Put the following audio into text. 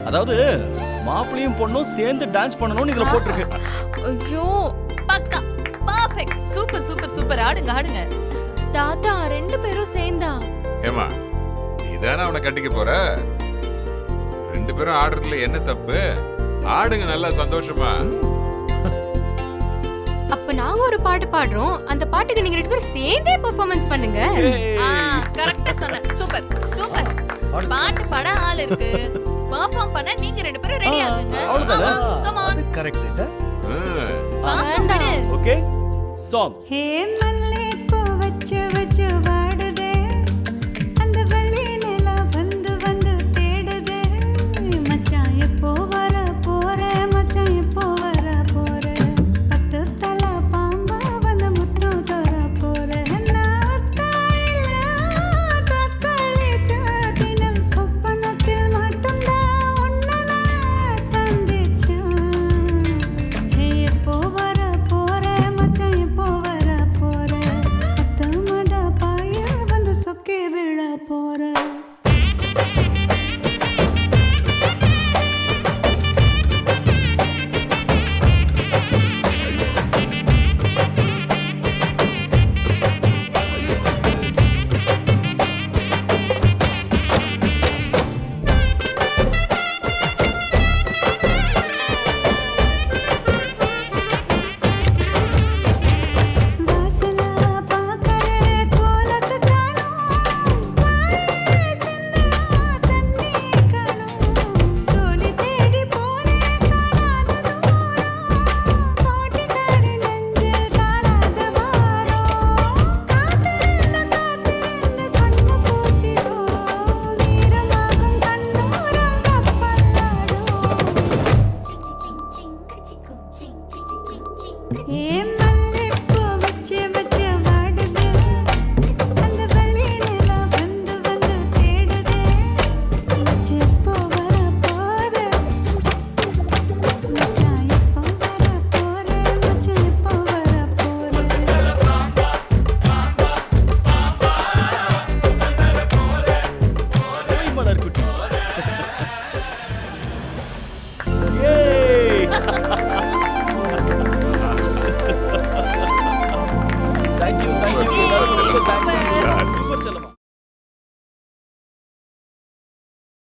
அதாவது மாப்பிளையும் பொண்ணும் சேர்ந்து டான்ஸ் பண்ணணும்னு இதுல போட்டிருக்கு. ஐயோ பக்கா பெர்ஃபெக்ட். Super super super. ஆடுங்க ஆடுங்க. தாத்தா 2 பேரும் சேர்ந்தா? ஏமா நீதானே அவனை கட்டிக்க போற? 2 பேரும் ஆடுறதுல என்ன தப்பு? ஆடுங்க நல்லா சந்தோஷமா. அப்ப நாங்க ஒரு பாட்டு பாடுறோம், அந்த பாட்டுக்கு நீங்க 2 பேரும் சேர்ந்தே பெர்ஃபார்மன்ஸ் பண்ணுங்க. கரெக்ட்டா சொன்ன. Super super. பாட்டு பாட ஆள் இருக்கு, பெர்ஃபார்ம் பண்ண நீங்க 2 பேரும் ரெடி ஆகுங்க. Come on. கரெக்ட் இல்ல? பாட்டு. Okay song. ஹே மல்லே பூ வச்சு வச்சு